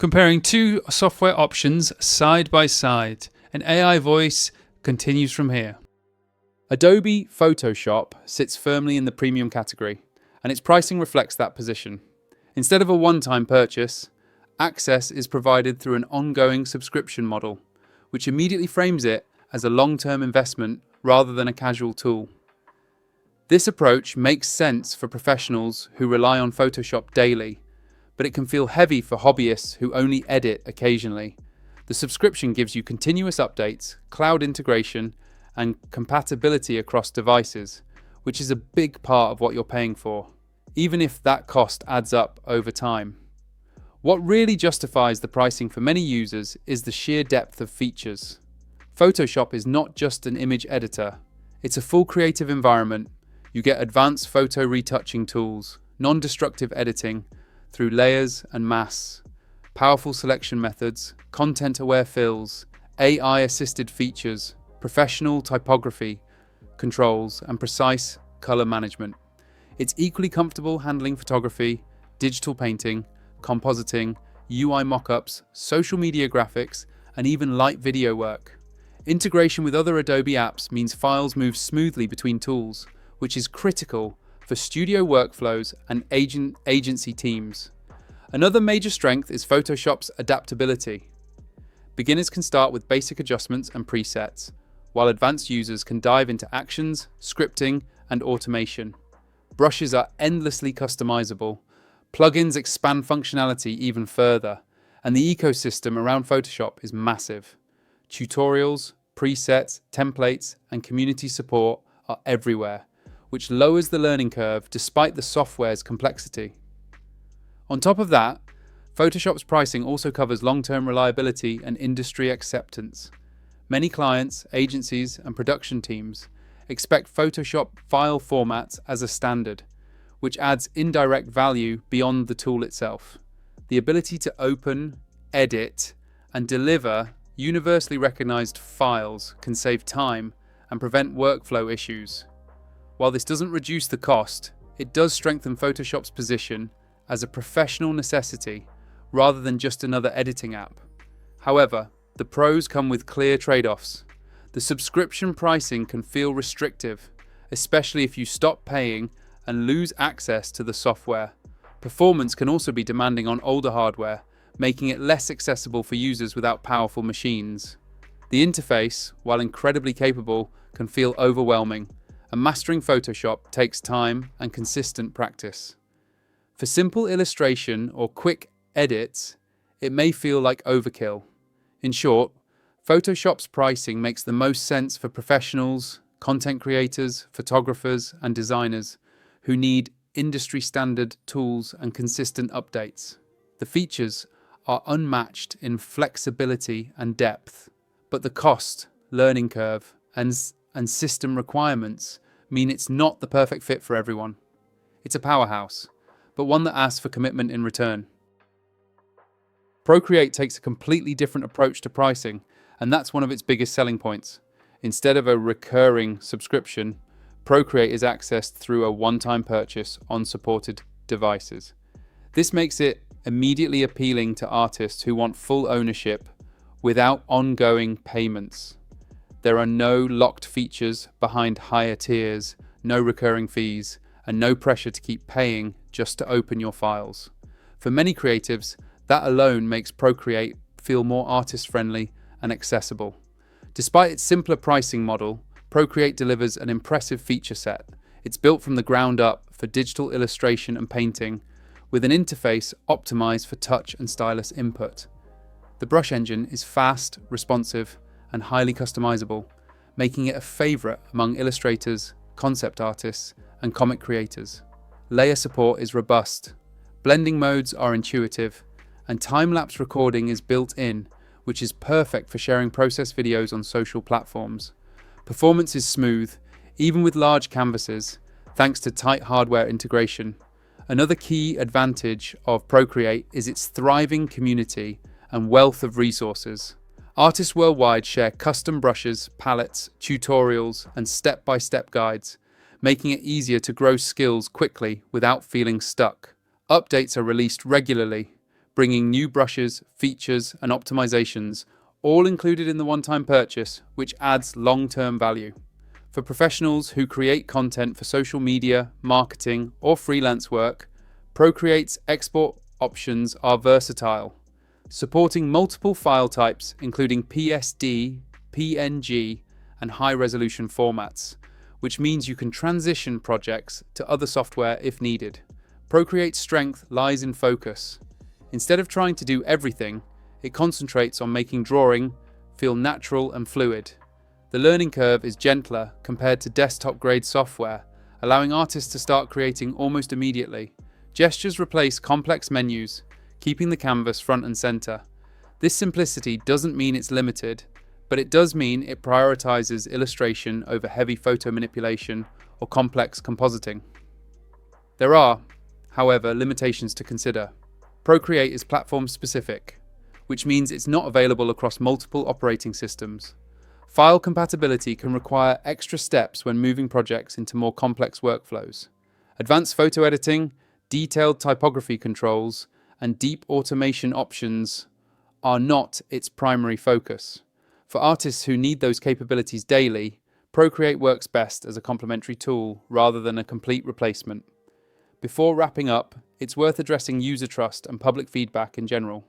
Comparing two software options side by side. An AI voice continues from here. Adobe Photoshop sits firmly in the premium category, and its pricing reflects that position. Instead of a one-time purchase, access is provided through an ongoing subscription model, which immediately frames it as a long-term investment rather than a casual tool. This approach makes sense for professionals who rely on Photoshop daily, but it can feel heavy for hobbyists who only edit occasionally. The subscription gives you continuous updates, cloud integration, and compatibility across devices, which is a big part of what you're paying for, even if that cost adds up over time. What really justifies the pricing for many users is the sheer depth of features. Photoshop is not just an image editor, it's a full creative environment. You get advanced photo retouching tools, non-destructive editing through layers and masks, powerful selection methods, content-aware fills, AI-assisted features, professional typography controls, and precise color management. It's equally comfortable handling photography, digital painting, compositing, UI mockups, social media graphics, and even light video work. Integration with other Adobe apps means files move smoothly between tools, which is critical for studio workflows and agency teams. Another major strength is Photoshop's adaptability. Beginners can start with basic adjustments and presets, while advanced users can dive into actions, scripting, and automation. Brushes are endlessly customizable. Plugins expand functionality even further, and the ecosystem around Photoshop is massive. Tutorials, presets, templates, and community support are everywhere, which lowers the learning curve despite the software's complexity. On top of that, Photoshop's pricing also covers long-term reliability and industry acceptance. Many clients, agencies, and production teams expect Photoshop file formats as a standard, which adds indirect value beyond the tool itself. The ability to open, edit, and deliver universally recognized files can save time and prevent workflow issues. While this doesn't reduce the cost, it does strengthen Photoshop's position as a professional necessity rather than just another editing app. However, the pros come with clear trade-offs. The subscription pricing can feel restrictive, especially if you stop paying and lose access to the software. Performance can also be demanding on older hardware, making it less accessible for users without powerful machines. The interface, while incredibly capable, can feel overwhelming, and mastering Photoshop takes time and consistent practice. For simple illustration or quick edits, it may feel like overkill. In short, Photoshop's pricing makes the most sense for professionals, content creators, photographers, and designers who need industry-standard tools and consistent updates. The features are unmatched in flexibility and depth, but the cost, learning curve, and system requirements mean it's not the perfect fit for everyone. It's a powerhouse, but one that asks for commitment in return. ProCreate takes a completely different approach to pricing, and that's one of its biggest selling points. Instead of a recurring subscription, ProCreate is accessed through a one-time purchase on supported devices. This makes it immediately appealing to artists who want full ownership without ongoing payments. There are no locked features behind higher tiers, no recurring fees, and no pressure to keep paying just to open your files. For many creatives, that alone makes ProCreate feel more artist-friendly and accessible. Despite its simpler pricing model, ProCreate delivers an impressive feature set. It's built from the ground up for digital illustration and painting, with an interface optimized for touch and stylus input. The brush engine is fast, responsive, and highly customizable, making it a favorite among illustrators, concept artists, and comic creators. Layer support is robust, blending modes are intuitive, and time-lapse recording is built in, which is perfect for sharing process videos on social platforms. Performance is smooth, even with large canvases, thanks to tight hardware integration. Another key advantage of ProCreate is its thriving community and wealth of resources. Artists worldwide share custom brushes, palettes, tutorials, and step-by-step guides, making it easier to grow skills quickly without feeling stuck. Updates are released regularly, bringing new brushes, features, and optimizations, all included in the one-time purchase, which adds long-term value. For professionals who create content for social media, marketing, or freelance work, ProCreate's export options are versatile, supporting multiple file types including PSD, PNG, and high-resolution formats, which means you can transition projects to other software if needed. ProCreate's strength lies in focus. Instead of trying to do everything, it concentrates on making drawing feel natural and fluid. The learning curve is gentler compared to desktop-grade software, allowing artists to start creating almost immediately. Gestures replace complex menus, keeping the canvas front and center. This simplicity doesn't mean it's limited, but it does mean it prioritizes illustration over heavy photo manipulation or complex compositing. There are, however, limitations to consider. ProCreate is platform-specific, which means it's not available across multiple operating systems. File compatibility can require extra steps when moving projects into more complex workflows. Advanced photo editing, detailed typography controls, and deep automation options are not its primary focus. For artists who need those capabilities daily, ProCreate works best as a complementary tool rather than a complete replacement. Before wrapping up, it's worth addressing user trust and public feedback in general.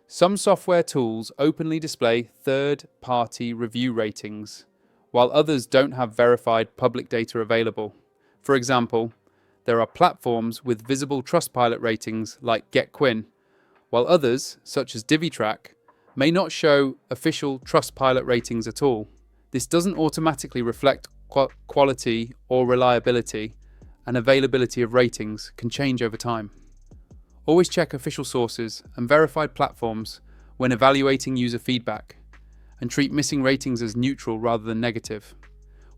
Some software tools openly display third-party review ratings, while others don't have verified public data available. For example, there are platforms with visible Trustpilot ratings like GetQuinn, while others, such as DiviTrack, may not show official Trustpilot ratings at all. This doesn't automatically reflect quality or reliability, and availability of ratings can change over time. Always check official sources and verified platforms when evaluating user feedback, and treat missing ratings as neutral rather than negative.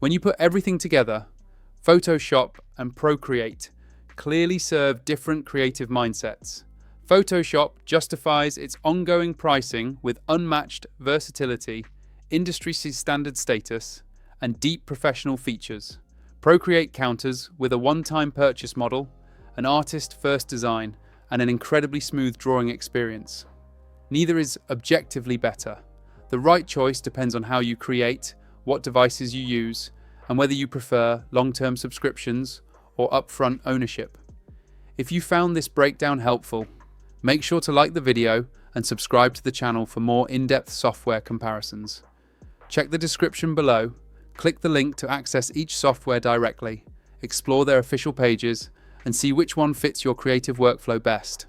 When you put everything together, Photoshop and ProCreate clearly serve different creative mindsets. Photoshop justifies its ongoing pricing with unmatched versatility, industry standard status, and deep professional features. ProCreate counters with a one-time purchase model, an artist-first design, and an incredibly smooth drawing experience. Neither is objectively better. The right choice depends on how you create, what devices you use, and whether you prefer long-term subscriptions or upfront ownership. If you found this breakdown helpful, make sure to like the video and subscribe to the channel for more in-depth software comparisons. Check the description below, click the link to access each software directly, explore their official pages, and see which one fits your creative workflow best.